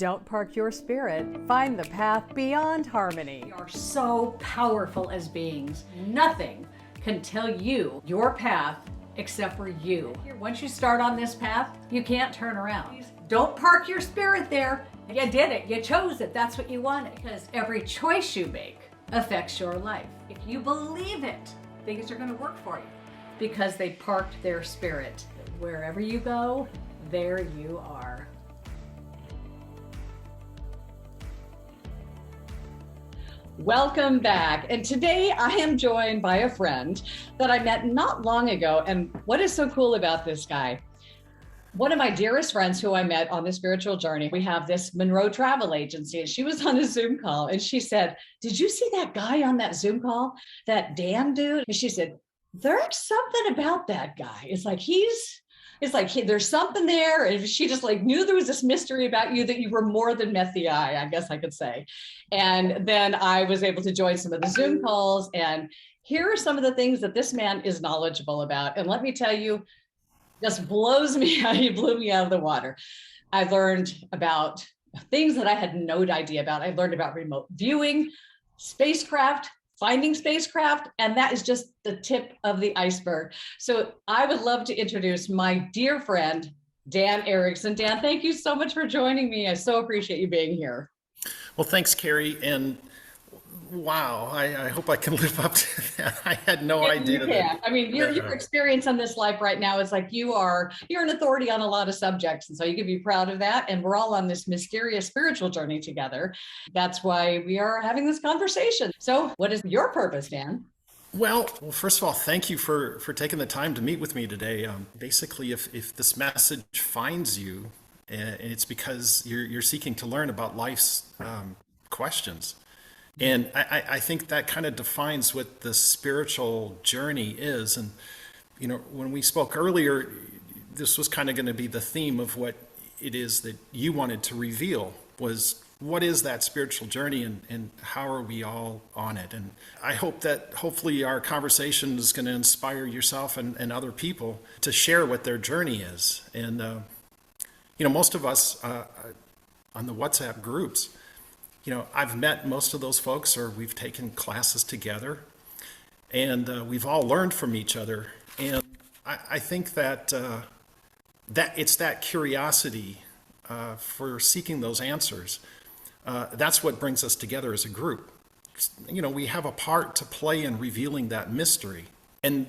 Don't park your spirit. Find the path beyond harmony. We are so powerful as beings. Nothing can tell you your path except for you. Once you start on this path, you can't turn around. Don't park your spirit there. You did it. You chose it. That's what you wanted. Because every choice you make affects your life. If you believe it, things are going to work for you because they parked their spirit. Wherever you go, there you are. Welcome back. And today I am joined by a friend that I met not long ago. And what is so cool about this guy? One of my dearest friends who I met on the spiritual journey, we have this Monroe travel agency, and she was on a Zoom call and she said, "Did you see that guy on that Zoom call, that Dan dude?" And she said, "There's something about that guy. It's like there's something there." And she just knew there was this mystery about you that you were more than met the eye, I guess I could say. And then I was able to join some of the Zoom calls, and here are some of the things that this man is knowledgeable about. And let me tell you, just blows me out. He blew me out of the water. I learned about things that I had no idea about. I learned about remote viewing, spacecraft, finding spacecraft, and that is just the tip of the iceberg. So I would love to introduce my dear friend, Dan Erickson. Dan, thank you so much for joining me. I so appreciate you being here. Well, thanks, Carrie. And wow, I hope I can live up to that. I had no idea. You can. I mean, your experience in this life right now is you're an authority on a lot of subjects. And so you can be proud of that. And we're all on this mysterious spiritual journey together. That's why we are having this conversation. So what is your purpose, Dan? Well, first of all, thank you for taking the time to meet with me today. Basically, if this message finds you, and it's because you're seeking to learn about life's questions. And I think that kind of defines what the spiritual journey is. And, when we spoke earlier, this was kind of going to be the theme of what it is that you wanted to reveal was what is that spiritual journey and how are we all on it? And I hope that hopefully our conversation is going to inspire yourself and other people to share what their journey is. And, most of us on the WhatsApp groups, I've met most of those folks, or we've taken classes together, and we've all learned from each other. And I think that it's that curiosity for seeking those answers. That's what brings us together as a group. We have a part to play in revealing that mystery, and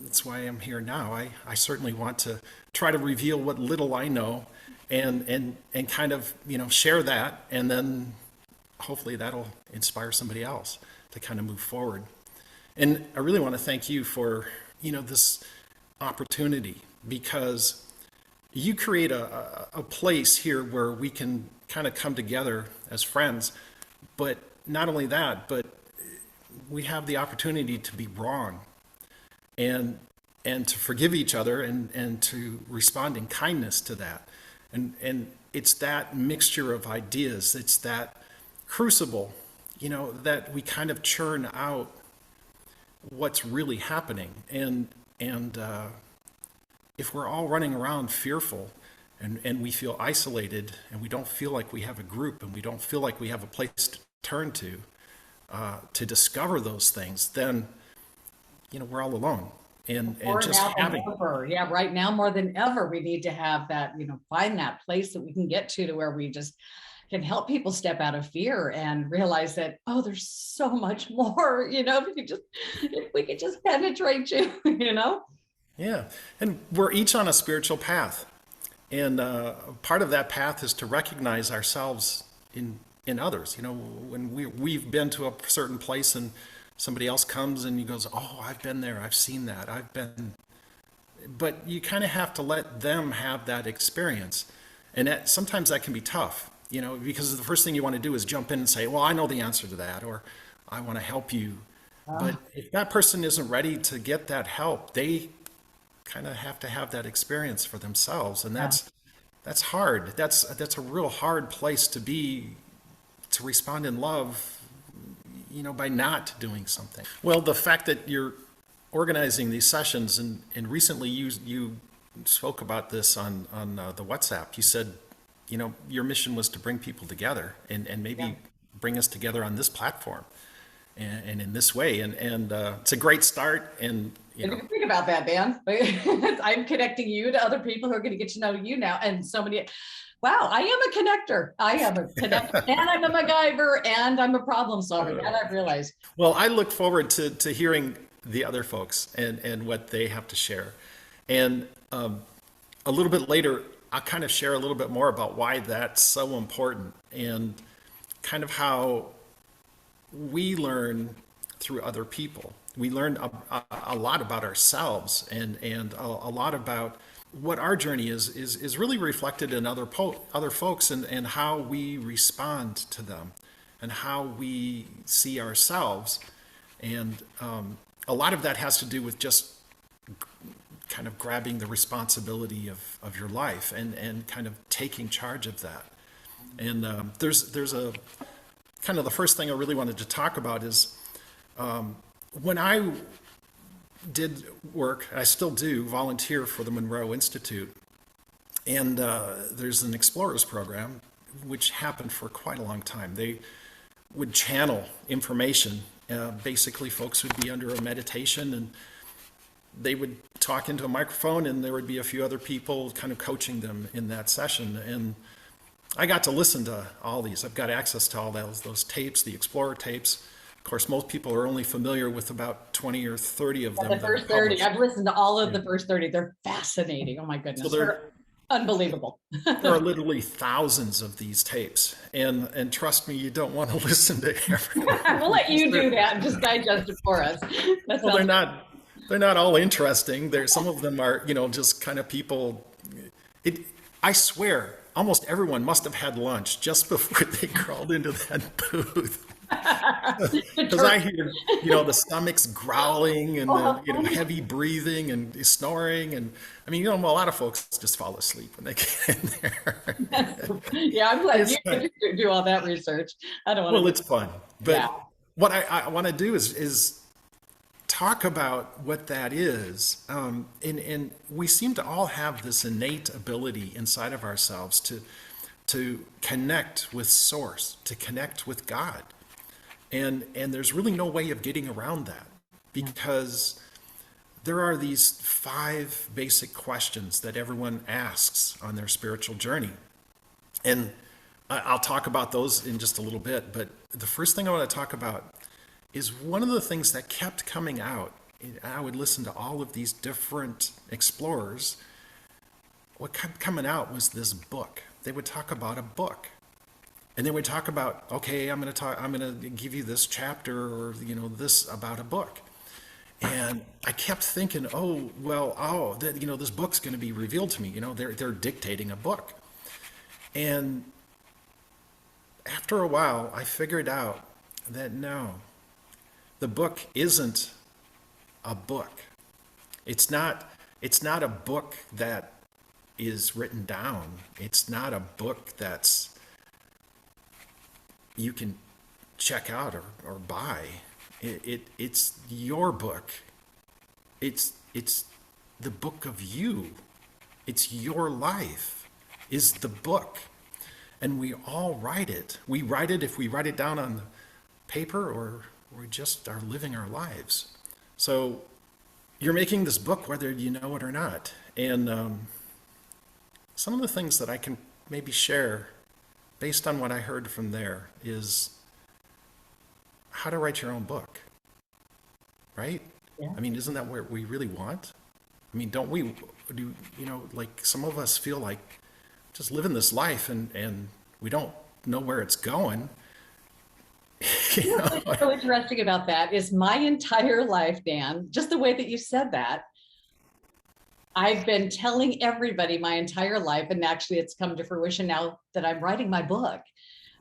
that's why I'm here now. I certainly want to try to reveal what little I know, and kind of share that, and then hopefully that'll inspire somebody else to kind of move forward. And I really want to thank you for, this opportunity, because you create a place here where we can kind of come together as friends. But not only that, but we have the opportunity to be wrong and to forgive each other and to respond in kindness to that. And it's that mixture of ideas. It's that crucible, that we kind of churn out what's really happening. And if we're all running around fearful and we feel isolated and we don't feel like we have a group and we don't feel like we have a place to turn to discover those things, then, we're all alone. And just having, yeah, right now more than ever, we need to have that, find that place that we can get to where we just can help people step out of fear and realize that, oh, there's so much more, if we could just penetrate you, Yeah. And we're each on a spiritual path. And part of that path is to recognize ourselves in others. When we've been to a certain place and somebody else comes and he goes, "Oh, I've been there. I've seen that. But you kind of have to let them have that experience. And sometimes that can be tough. Because the first thing you want to do is jump in and say, "Well, I know the answer to that," or "I want to help you." But if that person isn't ready to get that help, they kind of have to have that experience for themselves. And that's hard. That's a real hard place to be, to respond in love, by not doing something. Well, the fact that you're organizing these sessions, and recently you spoke about this on the WhatsApp. You said, your mission was to bring people together and maybe bring us together on this platform and in this way. And it's a great start. And, think about that, Dan. I'm connecting you to other people who are going to get to know you now. And so many, wow, I am a connector. I am a connector and I'm a MacGyver and I'm a problem solver. That I've realized. Well, I look forward to hearing the other folks and what they have to share. And a little bit later, I'll kind of share a little bit more about why that's so important and kind of how we learn through other people. We learn a lot about ourselves and a lot about what our journey is really reflected in other folks and how we respond to them and how we see ourselves. And a lot of that has to do with just kind of grabbing the responsibility of your life and kind of taking charge of that. And there's a kind of the first thing I really wanted to talk about is when I did work, I still do volunteer for the Monroe Institute. And there's an Explorers program, which happened for quite a long time. They would channel information. Basically, folks would be under a meditation and they would talk into a microphone and there would be a few other people kind of coaching them in that session. And I got to listen to all these. I've got access to all those tapes, the Explorer tapes. Of course, most people are only familiar with about 20 or 30 of them. The first 30, I've listened to all of the first 30. They're fascinating. Oh my goodness. So they're unbelievable. There are literally thousands of these tapes. And trust me, you don't want to listen to everyone. We'll let you do that and just digest it for us. Well, they're not all interesting. Some of them are, just kind of people. I swear, almost everyone must have had lunch just before they crawled into that booth. Because I hear, the stomachs growling and the, heavy breathing and snoring. And I mean, a lot of folks just fall asleep when they get in there. Yeah, I'm glad you do all that research. I don't want to. Well, it's fun. But what I want to do is talk about what that is. And we seem to all have this innate ability inside of ourselves to connect with Source, to connect with God. And there's really no way of getting around that because there are these 5 basic questions that everyone asks on their spiritual journey. And I'll talk about those in just a little bit. But the first thing I want to talk about is one of the things that kept coming out. I would listen to all of these different explorers. What kept coming out was this book. They would talk about a book. And they would talk about, okay, I'm going to give you this chapter or, this about a book. And I kept thinking, this book's going to be revealed to me. They're dictating a book. And after a while, I figured out that no, the book isn't a book. It's not a book that is written down. It's not a book that's you can check out or buy. It's your book. It's the book of you. It's your life is the book. And we all write it. We write it if we write it down on the paper or we just are living our lives. So you're making this book whether you know it or not. And some of the things that I can maybe share based on what I heard from there is how to write your own book, right? Yeah. I mean, isn't that what we really want? I mean, don't we do, like some of us feel like just living this life and we don't know where it's going. What's so interesting about that is my entire life, Dan, just the way that you said that, I've been telling everybody my entire life, and actually it's come to fruition now that I'm writing my book.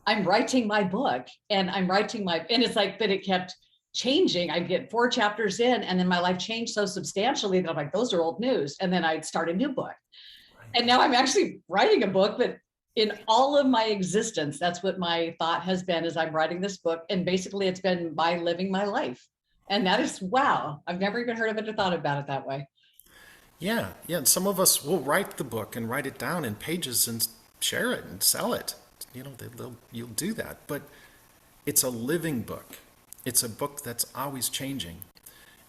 I'm writing my book and it's like that it kept changing. I'd get 4 chapters in and then my life changed so substantially that I'm like, those are old news. And then I'd start a new book. And now I'm actually writing a book, but in all of my existence, that's what my thought has been as I'm writing this book. And basically it's been by living my life. And that is, wow, I've never even heard of it or thought about it that way. Yeah. And some of us will write the book and write it down in pages and share it and sell it. You'll do that. But it's a living book. It's a book that's always changing.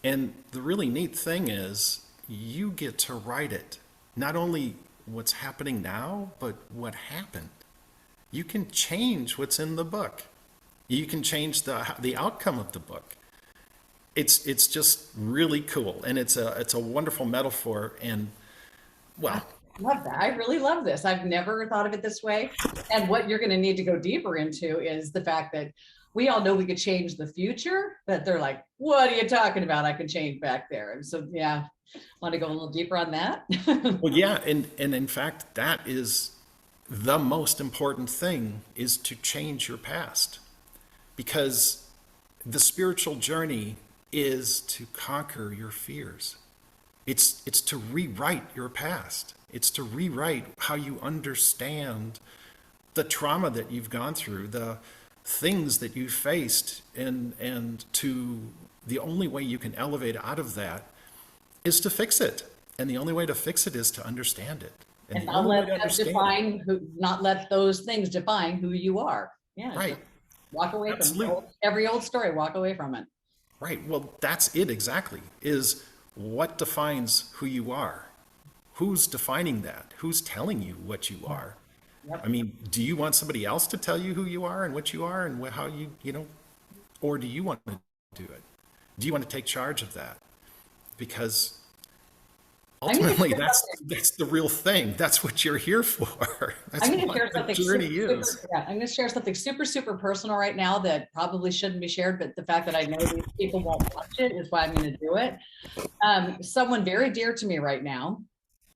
And the really neat thing is you get to write it. Not only what's happening now, but what happened. You can change what's in the book. You can change the outcome of the book. It's just really cool, and it's a wonderful metaphor. And well, I love that. I really love this. I've never thought of it this way. And what you're going to need to go deeper into is the fact that we all know we could change the future, but they're like, what are you talking about? I can change back there. And so, yeah, want to go a little deeper on that? well, yeah, and in fact, that is the most important thing, is to change your past, because the spiritual journey is to conquer your fears. It's to rewrite your past. It's to rewrite how you understand the trauma that you've gone through, the things that you faced, and to the only way you can elevate out of that is to fix it. And the only way to fix it is to understand it. And not let those things define who you are. Yeah. Right. Walk away Absolutely. from every old story, walk away from it. Right. Well, that's it exactly, is what defines who you are. Who's defining that? Who's telling you what you are? Yep. I mean, do you want somebody else to tell you who you are and what you are and how or do you want to do it? Do you want to take charge of that? Because ultimately, that's the real thing. That's what you're here for. That's I'm going to what share the something journey super, is. yeah, I'm going to share something super, super personal right now that probably shouldn't be shared, but the fact that I know these people won't watch it is why I'm going to do it. Someone very dear to me right now,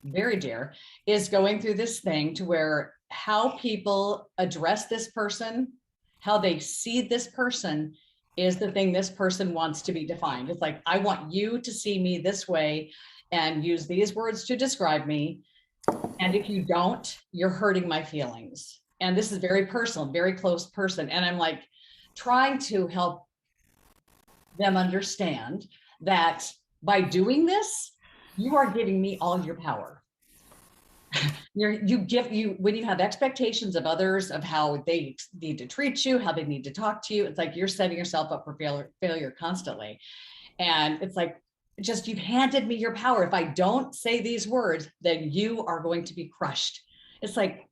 very dear, is going through this thing to where how people address this person, how they see this person is the thing this person wants to be defined. It's like, I want you to see me this way and use these words to describe me. And if you don't, you're hurting my feelings. And this is very personal, very close person. And I'm like trying to help them understand that by doing this, you are giving me all your power. When you have expectations of others, of how they need to treat you, how they need to talk to you, it's like you're setting yourself up for failure constantly. And it's like, you've handed me your power. If I don't say these words, then you are going to be crushed. It's like,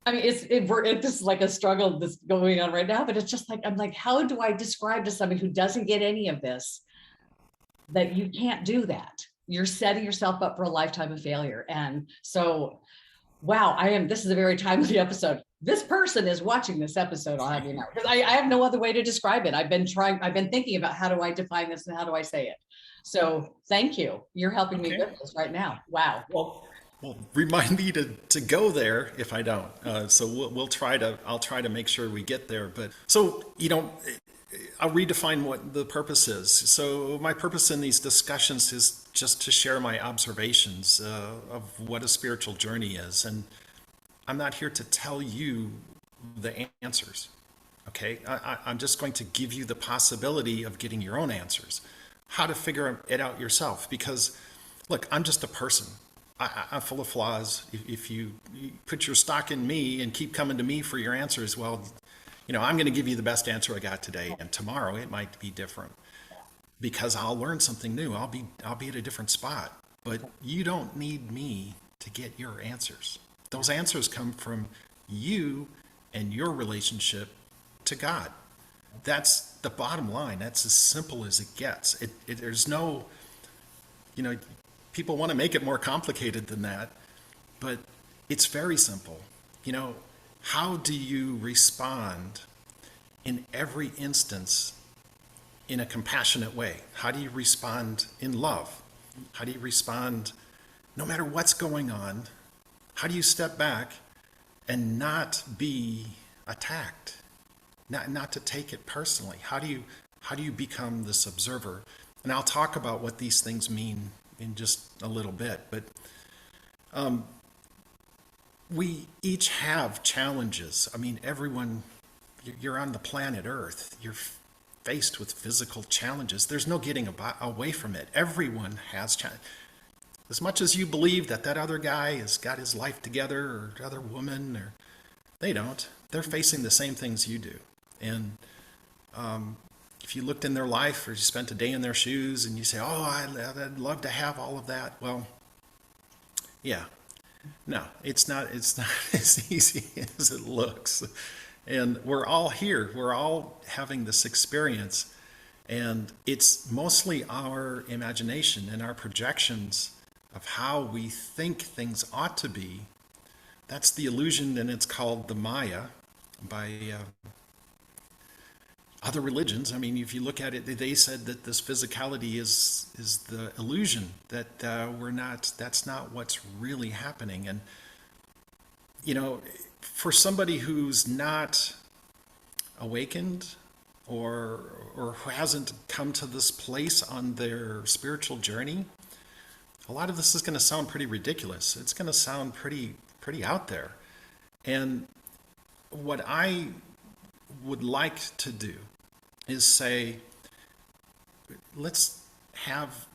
I mean, this is like a struggle that's going on right now, but it's just like, I'm like, how do I describe to somebody who doesn't get any of this that you can't do that? You're setting yourself up for a lifetime of failure. And so, wow, this is a very timely episode. This person is watching this episode, I'll have you know, because I have no other way to describe it. I've been thinking about how do I define this and how do I say it? So thank you. You're helping me with this right now. Wow. Well, remind me to go there if I don't. So I'll try to make sure we get there. But so, I'll redefine what the purpose is. So my purpose in these discussions is just to share my observations of what a spiritual journey is. And I'm not here to tell you the answers. Okay. I'm just going to give you the possibility of getting your own answers, how to figure it out yourself. Because look, I'm just a person. I'm full of flaws. If you put your stock in me and keep coming to me for your answers, well, I'm going to give you the best answer I got today, and tomorrow it might be different because I'll learn something new. I'll be at a different spot, but you don't need me to get your answers. Those answers come from you and your relationship to God. That's the bottom line. That's as simple as it gets. There's no, people want to make it more complicated than that, but it's very simple. How do you respond in every instance in a compassionate way? How do you respond in love? How do you respond no matter what's going on? How do you step back and not be attacked? Not to take it personally. How do you become this observer? And I'll talk about what these things mean in just a little bit, but we each have challenges. I mean, everyone, you're on the planet Earth. You're faced with physical challenges. There's no getting away from it. Everyone has challenges. as much as you believe that that other guy has got his life together, or other woman, or they don't. They're facing the same things you do. And if you looked in their life, or you spent a day in their shoes, and you say, "Oh, I'd love to have all of that," well, yeah, no, it's not as easy as it looks. And we're all here. We're all having this experience. And it's mostly our imagination and our projections of how we think things ought to be. That's the illusion, and it's called the Maya by other religions. I mean, if you look at it, they said that this physicality is the illusion, that that's not what's really happening. And, for somebody who's not awakened, or who hasn't come to this place on their spiritual journey, a lot of this is going to sound pretty ridiculous. It's going to sound pretty out there. And what I would like to do is say, let's have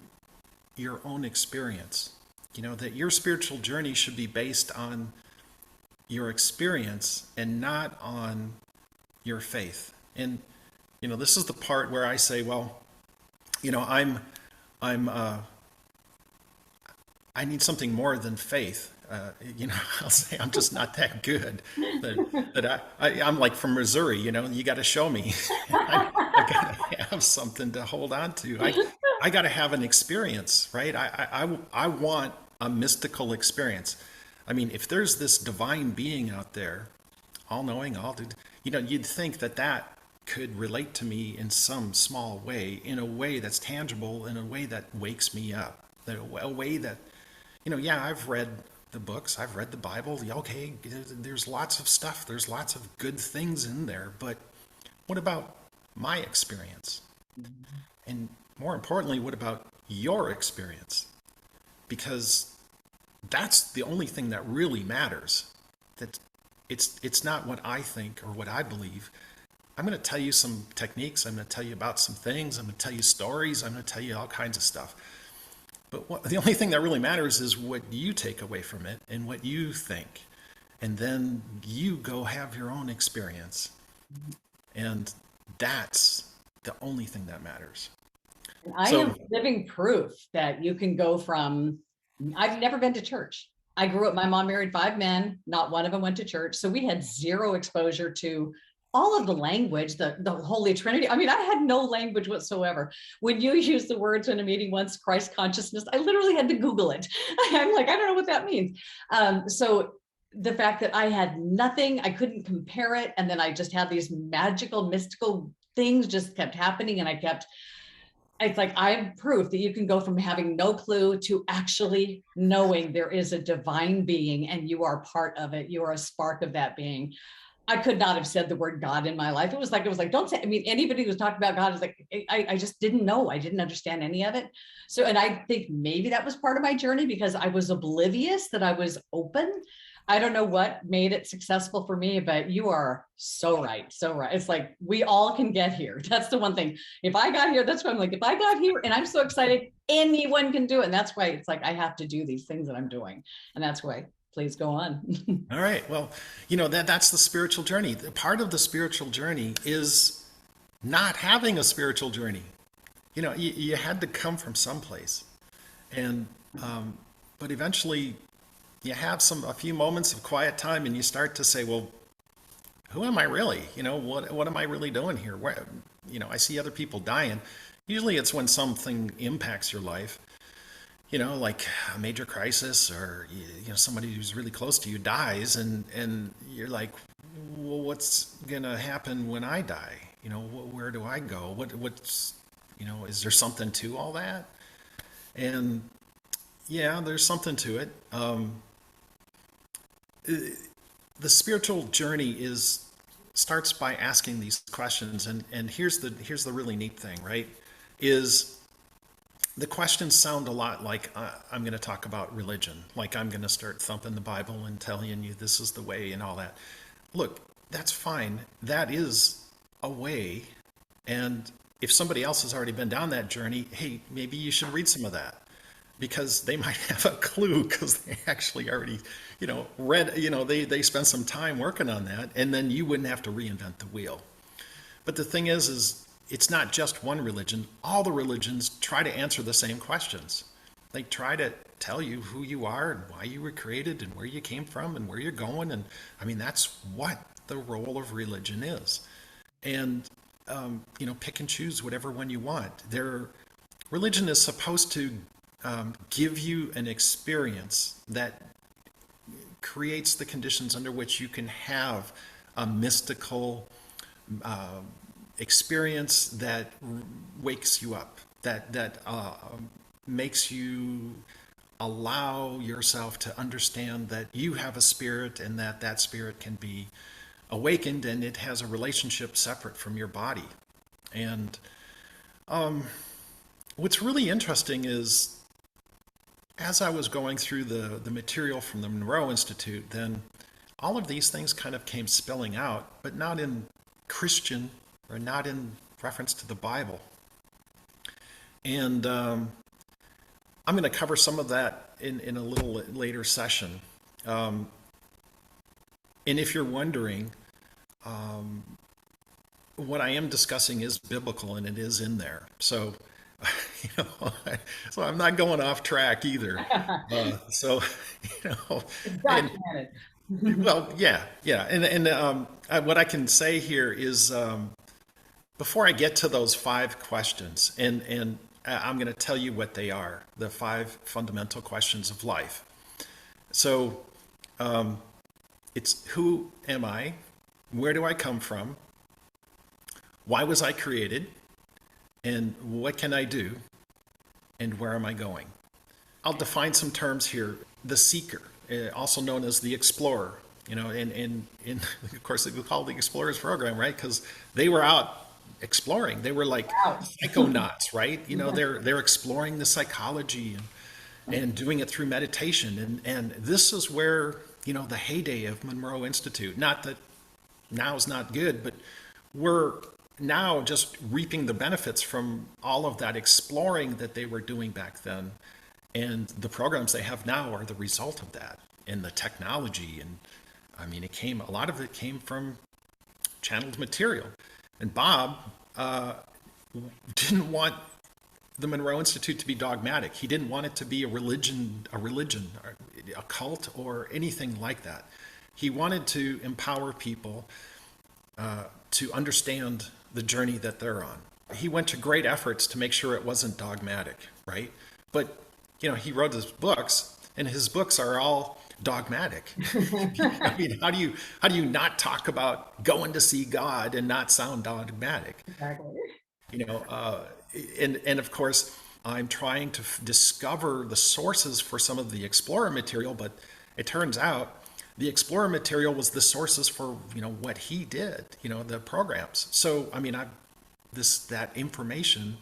your own experience. That your spiritual journey should be based on your experience and not on your faith. And this is the part where I say, well, I need something more than faith. I'll say I'm just not that good. I'm like from Missouri. You got to show me. I got to have something to hold on to. I got to have an experience, right? I want a mystical experience. I mean, if there's this divine being out there, all-knowing, you'd think that could relate to me in some small way, in a way that's tangible, in a way that wakes me up, a way that, I've read the books, I've read the Bible. Okay, there's lots of stuff, there's lots of good things in there, but what about my experience? And more importantly, what about your experience? Because that's the only thing that really matters. That it's not what I think or what I believe. I'm going to tell you some techniques. I'm going to tell you about some things. I'm going to tell you stories. I'm going to tell you all kinds of stuff. But the only thing that really matters is what you take away from it and what you think. And then you go have your own experience. And that's the only thing that matters. I am living proof that you can go from, I've never been to church. I grew up, my mom married 5 men, not one of them went to church. So we had zero exposure to all of the language, the Holy Trinity. I mean, I had no language whatsoever. When you use the words in a meeting once, Christ consciousness, I literally had to Google it. I'm like, I don't know what that means. So the fact that I had nothing, I couldn't compare it. And then I just had these magical, mystical things just kept happening. And it's like, I'm proof that you can go from having no clue to actually knowing there is a divine being and you are part of it. You are a spark of that being. I could not have said the word God in my life. It was like, don't say, I mean, anybody who was talking about God is like, I just didn't know. I didn't understand any of it. So, and I think maybe that was part of my journey because I was oblivious that I was open. I don't know what made it successful for me, but you are so right. So right. It's like, we all can get here. That's the one thing. If I got here, that's why I'm like, if I got here and I'm so excited, anyone can do it. And that's why it's like, I have to do these things that I'm doing. And that's why. Please go on. All right. Well, that's the spiritual journey. Part of the spiritual journey is not having a spiritual journey. You had to come from someplace. And, but eventually you have a few moments of quiet time and you start to say, well, who am I really? What am I really doing here? I see other people dying. Usually it's when something impacts your life. Like a major crisis or, somebody who's really close to you dies and you're like, well, what's going to happen when I die? Where do I go? What's, is there something to all that? And yeah, there's something to it. The spiritual journey starts by asking these questions. And here's the really neat thing, right? Is the questions sound a lot like I'm going to talk about religion, like I'm going to start thumping the Bible and telling you this is the way and all that. Look, that's fine. That is a way. And if somebody else has already been down that journey, hey, maybe you should read some of that. because they might have a clue because they actually already, read, they spent some time working on that, and then you wouldn't have to reinvent the wheel. But the thing is it's not just one religion. All the religions try to answer the same questions. They try to tell you who you are and why you were created and where you came from and where you're going. And I mean, that's what the role of religion is. And, pick and choose whatever one you want. Religion is supposed to give you an experience that creates the conditions under which you can have a mystical experience that wakes you up, that makes you allow yourself to understand that you have a spirit and that spirit can be awakened and it has a relationship separate from your body. And what's really interesting is, as I was going through the material from the Monroe Institute, then all of these things kind of came spilling out, but not in Christian or not in reference to the Bible. And I'm going to cover some of that in a little later session. And if you're wondering, what I am discussing is biblical and it is in there. So, so I'm not going off track either. Well, yeah. And what I can say here is, before I get to those 5 questions, and I'm going to tell you what they are, the 5 fundamental questions of life. So it's, who am I? Where do I come from? Why was I created? And what can I do? And where am I going? I'll define some terms here. The seeker, also known as the explorer, and of course it was called the Explorers Program, right? Because they were out exploring. They were like psychonauts, right? They're exploring the psychology and doing it through meditation. And this is where, the heyday of Monroe Institute, not that now is not good, but we're now just reaping the benefits from all of that exploring that they were doing back then. And the programs they have now are the result of that, and the technology. And I mean, a lot of it came from channeled material. And Bob didn't want the Monroe Institute to be dogmatic. He didn't want it to be a religion, a cult, or anything like that. He wanted to empower people to understand the journey that they're on. He went to great efforts to make sure it wasn't dogmatic, right? But, he wrote his books, and his books are all dogmatic. I mean, how do you not talk about going to see God and not sound dogmatic? Exactly. And of course, I'm trying to discover the sources for some of the Explorer material, but it turns out the Explorer material was the sources for what he did, the programs. So I mean, that information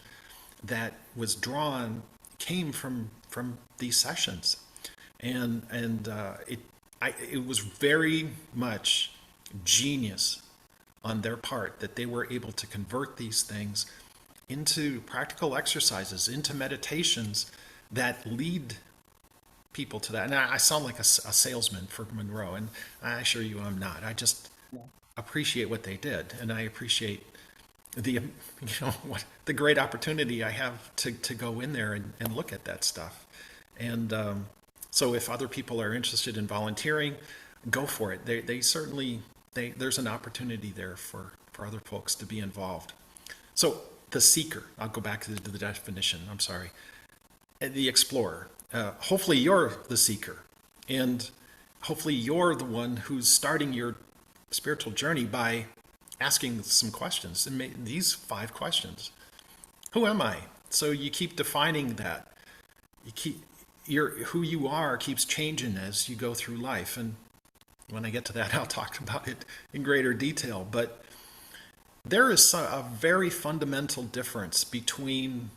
that was drawn came from these sessions. And it was very much genius on their part that they were able to convert these things into practical exercises, into meditations that lead people to that. And I sound like a salesman for Monroe, and I assure you I'm not. I just appreciate what they did, and I appreciate the great opportunity I have to go in there and look at that stuff. And so if other people are interested in volunteering, go for it. They certainly, there's an opportunity there for other folks to be involved. So the seeker, I'll go back to the definition, I'm sorry. The explorer. Hopefully you're the seeker, and hopefully you're the one who's starting your spiritual journey by asking some questions, and these 5 questions. Who am I? So you keep defining that. Who you are keeps changing as you go through life. And when I get to that, I'll talk about it in greater detail. But there is a very fundamental difference between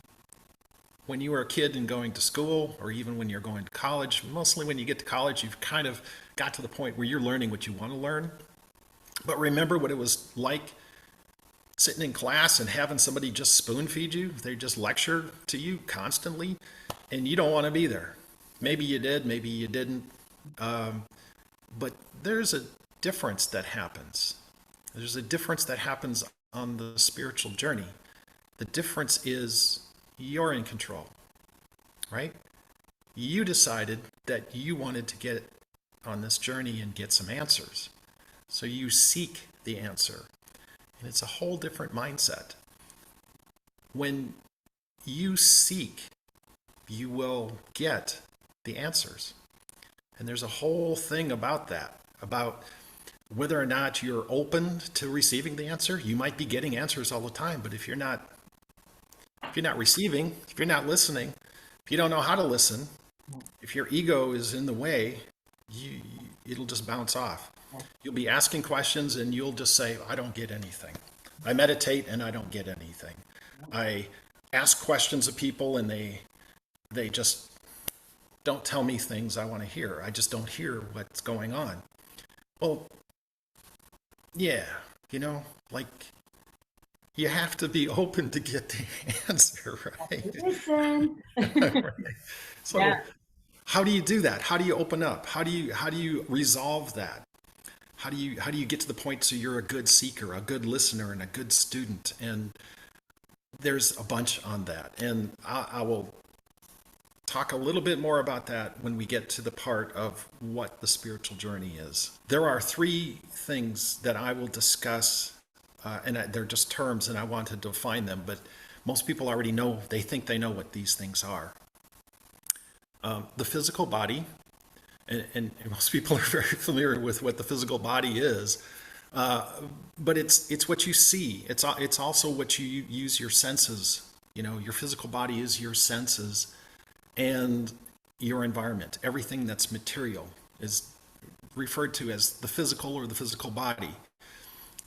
when you were a kid and going to school, or even when you're going to college. Mostly when you get to college, you've kind of got to the point where you're learning what you want to learn. But remember what it was like sitting in class and having somebody just spoon feed you. They just lecture to you constantly. and you don't want to be there. Maybe you did, maybe you didn't. But there's a difference that happens. There's a difference that happens on the spiritual journey. The difference is you're in control, right? You decided that you wanted to get on this journey and get some answers. So you seek the answer. And it's a whole different mindset. When you seek, you will get the answers. And there's a whole thing about that, about whether or not you're open to receiving the answer. You might be getting answers all the time, but if you're not receiving, if you're not listening, if you don't know how to listen, if your ego is in the way, it'll just bounce off. You'll be asking questions and you'll just say, I don't get anything. I meditate and I don't get anything. I ask questions of people and they just don't tell me things I want to hear. I just don't hear what's going on. Well, yeah, like you have to be open to get the answer, right? Listen. So Yeah. how do you do that? How do you open up? How do you resolve that? How do you get to the point so you're a good seeker, a good listener, and a good student? And there's a bunch on that. And I will talk a little bit more about that when we get to the part of what the spiritual journey is. There are 3 things that I will discuss, and they're just terms, and I want to define them, but most people already know, they think they know what these things are. The physical body, and most people are very familiar with what the physical body is, but it's what you see. It's also what you use your senses. Your physical body is your senses and your environment. Everything that's material is referred to as the physical or the physical body.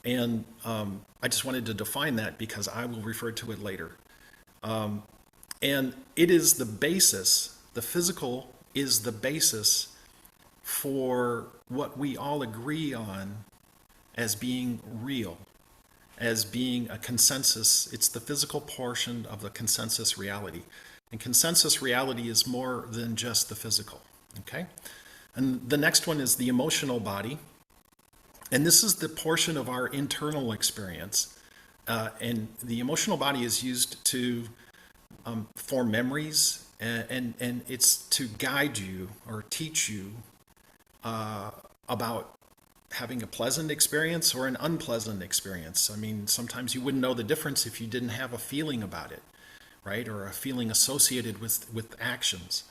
And I just wanted to define that because I will refer to it later. And it is the basis, the physical is the basis for what we all agree on as being real, as being a consensus. It's the physical portion of the consensus reality. And consensus reality is more than just the physical, okay? And the next one is the emotional body. And this is the portion of our internal experience. And the emotional body is used to form memories, and it's to guide you or teach you about having a pleasant experience or an unpleasant experience. I mean, sometimes you wouldn't know the difference if you didn't have a feeling about it, right? Or a feeling associated with actions.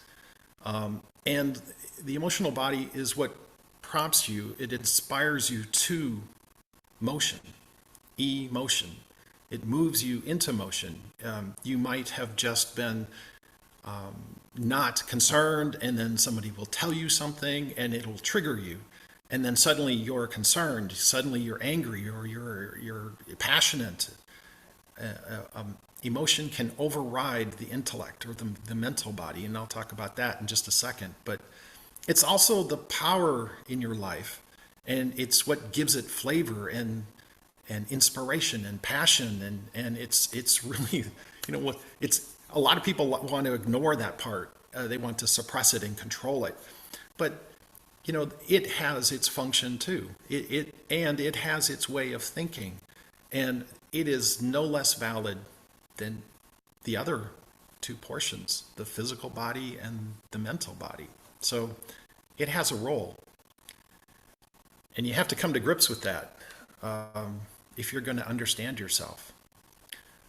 And the emotional body is what prompts you, it inspires you to motion, emotion. It moves you into motion. You might have just been not concerned, and then somebody will tell you something and it'll trigger you. And then suddenly you're concerned, suddenly you're angry, or you're passionate. Emotion can override the intellect or the mental body, and I'll talk about that in just a second. But it's also the power in your life, and it's what gives it flavor and inspiration and passion, and it's really, what it's. A lot of people want to ignore that part. They want to suppress it and control it, but it has its function too. It has its way of thinking, and it is no less valid than the other 2 portions, the physical body and the mental body. So it has a role, and you have to come to grips with that if you're going to understand yourself.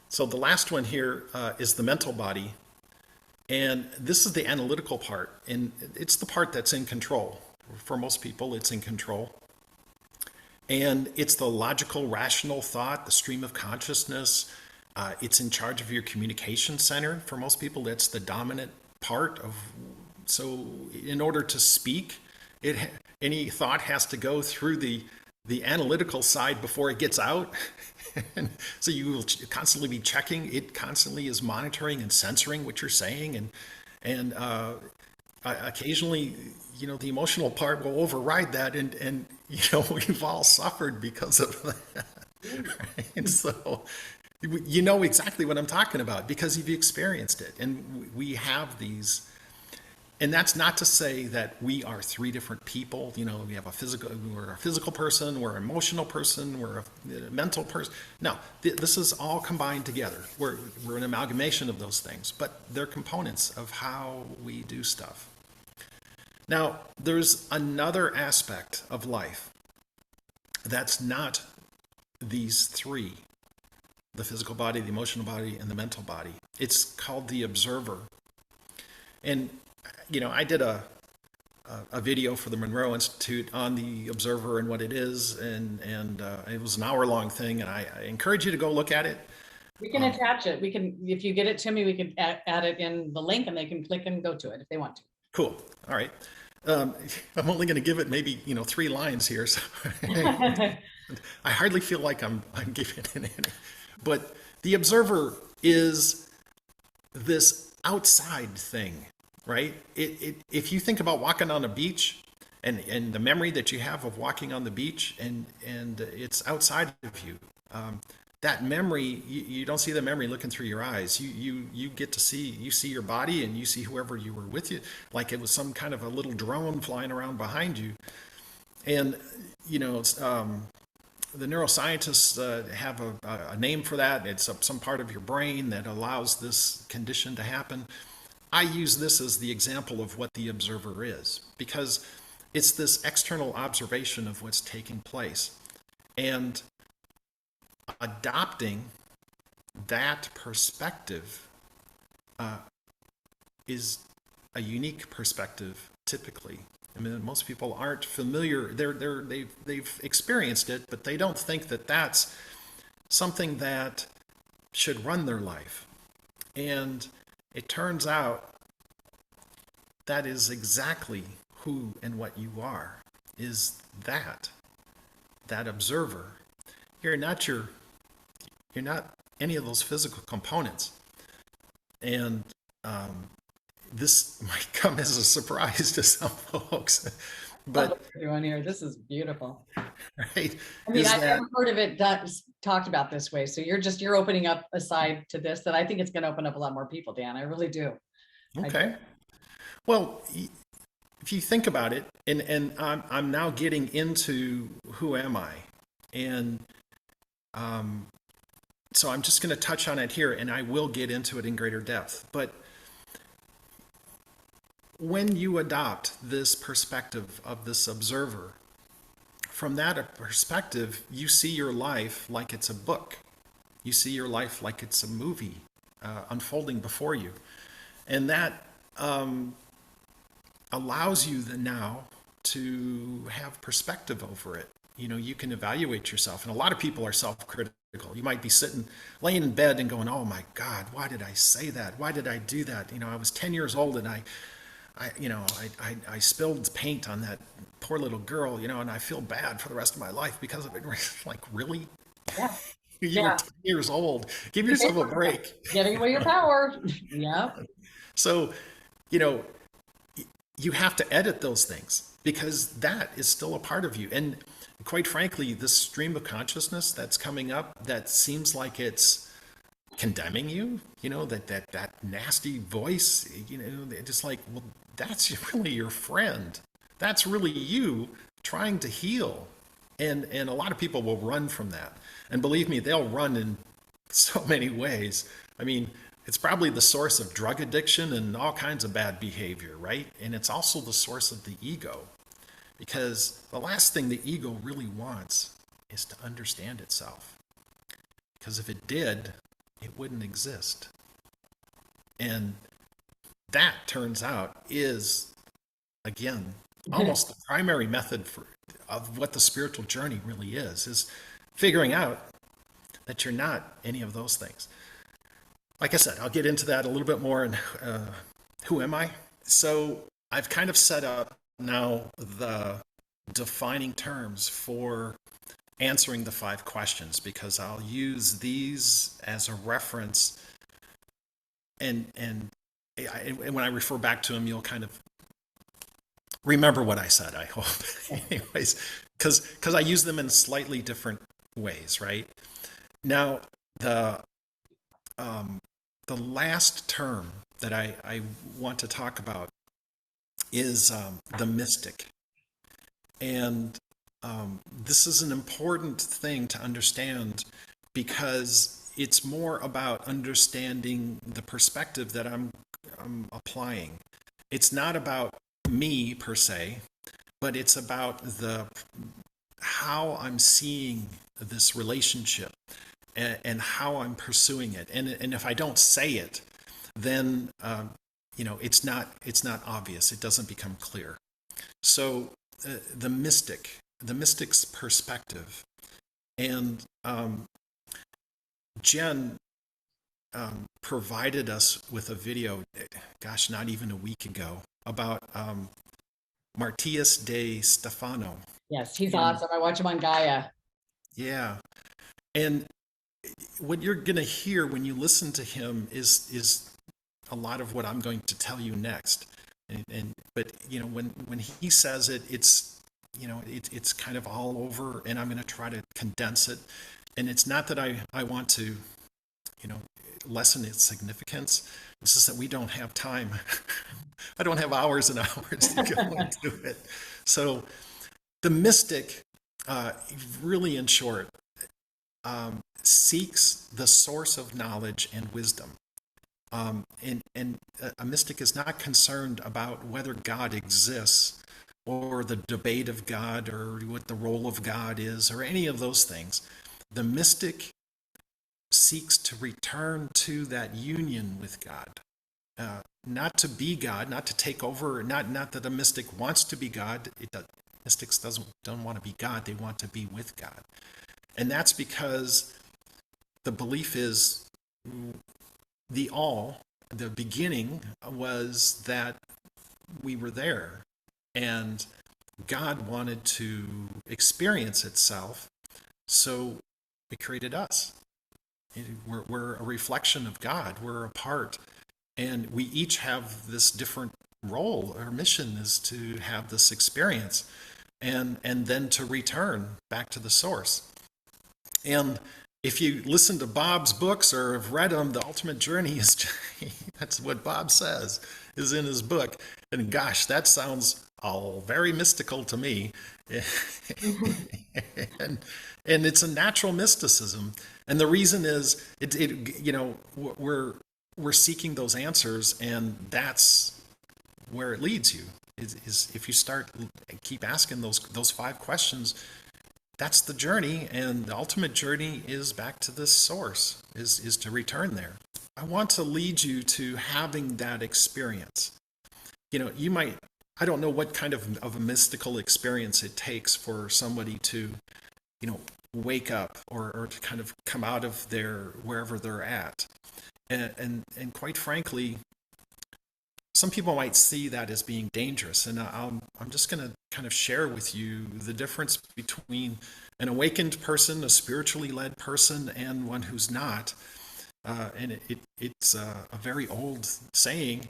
So the last one here is the mental body, and this is the analytical part, and it's the part that's in control. For most people, it's in control. And it's the logical, rational thought, the stream of consciousness. It's in charge of your communication center. For most people, that's the dominant part of. So in order to speak, any thought has to go through the analytical side before it gets out. So you will constantly be checking. It constantly is monitoring and censoring what you're saying, and occasionally, the emotional part will override that, and we've all suffered because of that. Right? So You know exactly what I'm talking about because you've experienced it. And we have these, and that's not to say that we are three different people. You know, we're a physical person, we're an emotional person, we're a mental person. No, this is all combined together. We're an amalgamation of those things, but they're components of how we do stuff. Now, there's another aspect of life that's not these three: the physical body, the emotional body, and the mental body. It's called the observer. And, you know, I did a video for the Monroe Institute on the observer and what it is, and it was an hour-long thing, and I encourage you to go look at it. We can attach it. We can, if you get it to me, we can add it in the link, and they can click and go to it if they want to. Cool. All right. I'm only going to give it maybe 3 lines here, so I hardly feel like I'm giving it any. But the observer is this outside thing, right? If you think about walking on a beach and the memory that you have of walking on the beach and it's outside of you, that memory, you don't see the memory looking through your eyes. You get to see your body and you see whoever you were with you, like it was some kind of a little drone flying around behind you. And, you know, the neuroscientists have a name for that. It's some part of your brain that allows this condition to happen. I use this as the example of what the observer is, because it's this external observation of what's taking place. And adopting that perspective is a unique perspective typically. I mean, most people aren't familiar. They've experienced it, but they don't think that that's something that should run their life. And it turns out that is exactly who and what you are, is that observer. You're not any of those physical components. And this might come as a surprise to some folks, but what we're doing here, this is beautiful. Right? I mean, I've never heard of it talked about this way. So you're opening up a side to this that I think it's going to open up a lot more people, Dan. I really do. Okay. Well, if you think about it, and I'm now getting into who am I, and so I'm just going to touch on it here, and I will get into it in greater depth. But when you adopt this perspective of this observer, from that perspective, you see your life like it's a book. You see your life like it's a movie unfolding before you. And that allows you now to have perspective over it. You know, you can evaluate yourself. And a lot of people are self-critical. You might be laying in bed and going, oh my God, why did I say that? Why did I do that? You know, I was 10 years old and I spilled paint on that poor little girl, you know, and I feel bad for the rest of my life because of it. Like, really? Yeah. You were 10 years old. Give yourself a break. Giving away your power. Yeah. So, you know, you have to edit those things because that is still a part of you. And quite frankly, this stream of consciousness that's coming up that seems like it's condemning you, you know, that nasty voice, you know, just like, well, that's really your friend. That's really you trying to heal. And a lot of people will run from that. And believe me, they'll run in so many ways. I mean, it's probably the source of drug addiction and all kinds of bad behavior, right? And it's also the source of the ego. Because the last thing the ego really wants is to understand itself. Because if it did, it wouldn't exist. And that, turns out, is, again, almost the primary method of what the spiritual journey really is figuring out that you're not any of those things. Like I said, I'll get into that a little bit more. And who am I? So I've kind of set up now the defining terms for answering the 5 questions, because I'll use these as a reference, and when I refer back to them, you'll kind of remember what I said, I hope. Anyways, because I use them in slightly different ways, right? Now, the the last term that I want to talk about is the mystic. And this is an important thing to understand because it's more about understanding the perspective that I'm applying. It's not about me per se, but it's about how I'm seeing this relationship and how I'm pursuing it. And if I don't say it, then it's not obvious. It doesn't become clear. So the mystic's perspective, and Jen provided us with a video, gosh, not even a week ago, about Martius de Stefano. Yes, he's awesome. I watch him on Gaia. Yeah. And what you're going to hear when you listen to him is a lot of what I'm going to tell you next. But when he says it, it's kind of all over, and I'm going to try to condense it. And it's not that I want to lessen its significance. It's just that we don't have time. I don't have hours and hours to go into it. So the mystic, really in short, seeks the source of knowledge and wisdom. And a mystic is not concerned about whether God exists or the debate of God or what the role of God is or any of those things. The mystic seeks to return to that union with God, not to be God, not to take over, not that a mystic wants to be God. Mystics don't want to be God, they want to be with God. And that's because the belief is the beginning was that we were there, and God wanted to experience itself, so it created us. We're a reflection of God. We're a part, and we each have this different role. Our mission is to have this experience, and then to return back to the source. And if you listen to Bob's books or have read them, the ultimate journey is, that's what Bob says, is in his book. And gosh, that sounds all very mystical to me. and it's a natural mysticism. And the reason is, we're seeking those answers, and that's where it leads you. Is if you keep asking those 5 questions, that's the journey, and the ultimate journey is back to this source, is to return there. I want to lead you to having that experience. You might, I don't know what kind of a mystical experience it takes for somebody to, wake up or to kind of come out of wherever they're at. And quite frankly, some people might see that as being dangerous, and I'm just going to kind of share with you the difference between an awakened person, a spiritually led person, and one who's not. And it's a very old saying.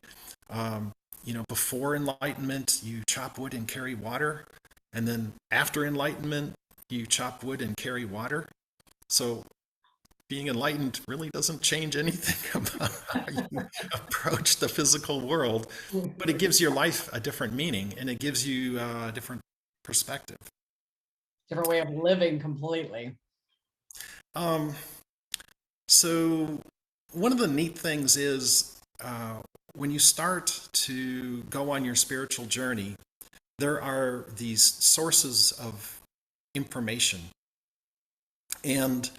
Before enlightenment, you chop wood and carry water, and then after enlightenment, you chop wood and carry water. So being enlightened really doesn't change anything about how you approach the physical world, but it gives your life a different meaning, and it gives you a different perspective. Different way of living completely. So one of the neat things is when you start to go on your spiritual journey, there are these sources of information. And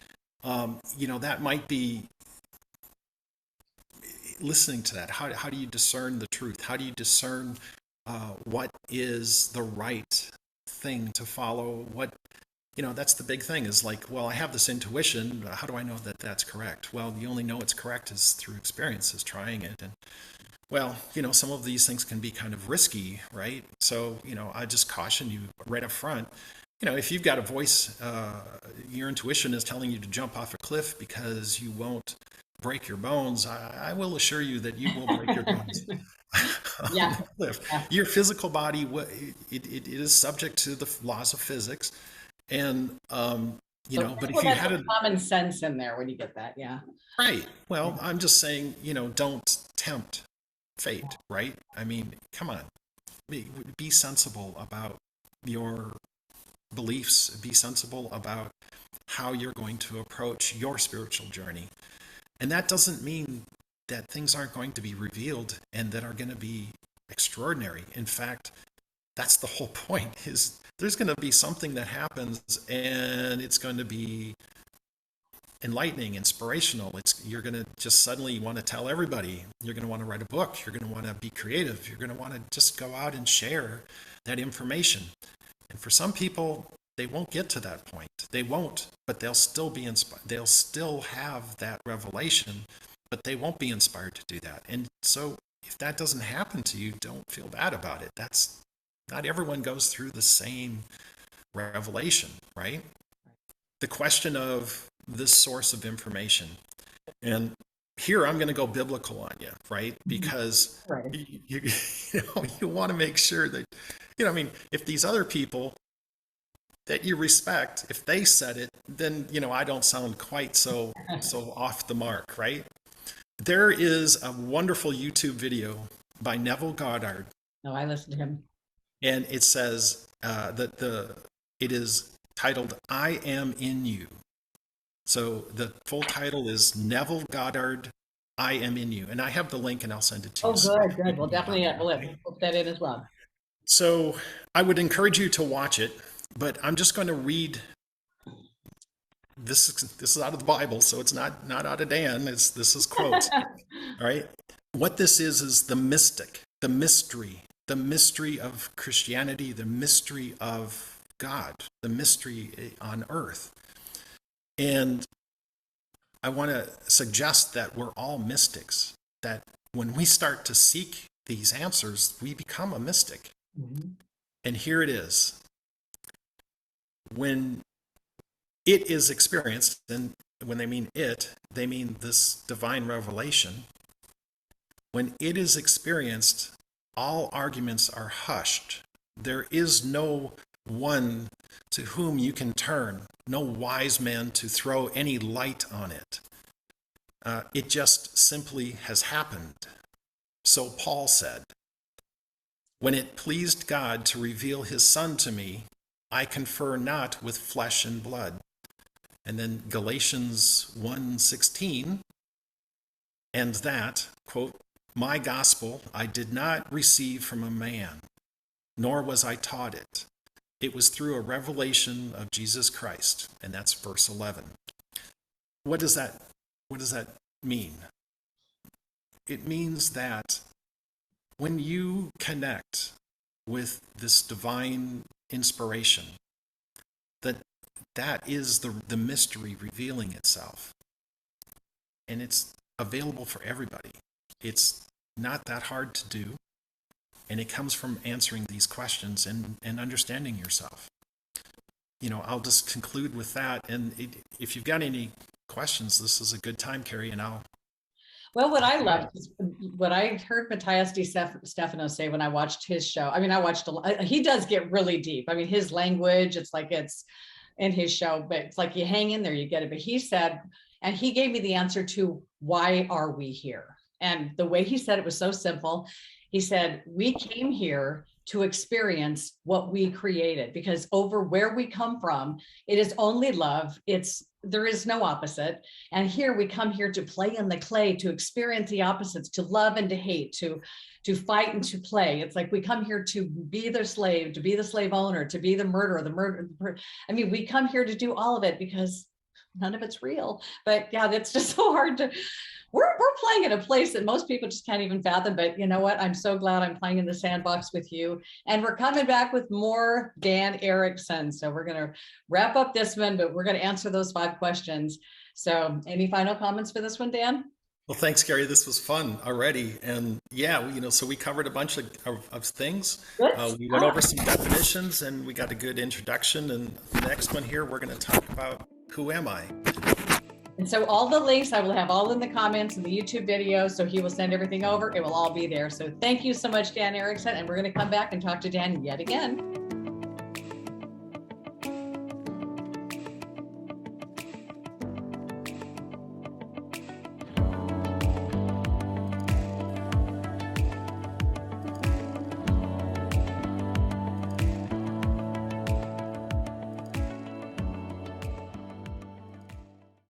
that might be listening to that. How do you discern the truth? How do you discern what is the right thing to follow? That's the big thing, is like, well, I have this intuition. How do I know that that's correct? Well, you only know it's correct is through experiences, trying it. And well, some of these things can be kind of risky, right? So, I just caution you right up front. If you've got a voice, your intuition is telling you to jump off a cliff because you won't break your bones, I will assure you that you will break your bones. Yeah. Your physical body, it is subject to the laws of physics, and But if you had a common sense in there when you get that, yeah. right, well, I'm just saying, don't tempt fate, right? I mean, come on, be sensible about your beliefs, be sensible about how you're going to approach your spiritual journey. And that doesn't mean that things aren't going to be revealed and that are going to be extraordinary. In fact, that's the whole point, is there's going to be something that happens and it's going to be enlightening, inspirational. You're going to just suddenly want to tell everybody. You're going to want to write a book. You're going to want to be creative. You're going to want to just go out and share that information. And for some people, they won't get to that point. They won't, but they'll still be inspired. They'll still have that revelation, but they won't be inspired to do that. And so if that doesn't happen to you, don't feel bad about it. Not everyone goes through the same revelation, right? The question of this source of information. And here I'm going to go biblical on you, right? Because you want to make sure that, if these other people that you respect, if they said it, then, I don't sound quite so off the mark, right? There is a wonderful YouTube video by Neville Goddard. No, I listened to him. And it says it is titled, "I Am in You." So the full title is Neville Goddard, "I Am in You." And I have the link and I'll send it to you. Oh, good. We'll definitely put that in as well. So I would encourage you to watch it, but I'm just going to read. This is out of the Bible, so it's not out of Dan. This is quotes. All right. What this is the mystic, the mystery of Christianity, the mystery of God, the mystery on earth. And I want to suggest that we're all mystics, that when we start to seek these answers, we become a mystic. Mm-hmm. And here it is. When it is experienced, and when they mean it, they mean this divine revelation. When it is experienced, all arguments are hushed. There is no one to whom you can turn, no wise man to throw any light on it. It just simply has happened. So Paul said, "When it pleased God to reveal his Son to me, I confer not with flesh and blood." And then Galatians 1:16, and that, quote, "My gospel I did not receive from a man, nor was I taught it. It was through a revelation of Jesus Christ." And that's verse 11. What does that mean? It means that when you connect with this divine inspiration, that is the mystery revealing itself. And it's available for everybody. It's not that hard to do. And it comes from answering these questions and understanding yourself. I'll just conclude with that. And if you've got any questions, this is a good time, Carrie, and I'll... Well, what I loved is what I heard Matthias Di Stefano say when I watched his show. I mean, I watched he does get really deep. I mean, his language, it's like it's in his show, but it's like you hang in there, you get it. But he said, and he gave me the answer to why are we here? And the way he said it was so simple. He said, we came here to experience what we created, because over where we come from, it is only love. There is no opposite. And here we come here to play in the clay, to experience the opposites, to love and to hate, to fight and to play. It's like we come here to be the slave, to be the slave owner, to be the murderer, I mean, we come here to do all of it because none of it's real. But yeah, that's just so hard to... We're playing in a place that most people just can't even fathom, but you know what? I'm so glad I'm playing in the sandbox with you. And we're coming back with more Dan Erickson. So we're going to wrap up this one, but we're going to answer those 5 questions. So any final comments for this one, Dan? Well, thanks, Gary. This was fun already. And yeah, so we covered a bunch of things. We went over some definitions and we got a good introduction. And the next one here, we're going to talk about who am I? And so all the links, I will have all in the comments in the YouTube video. So he will send everything over. It will all be there. So thank you so much, Dan Erickson. And we're going to come back and talk to Dan yet again.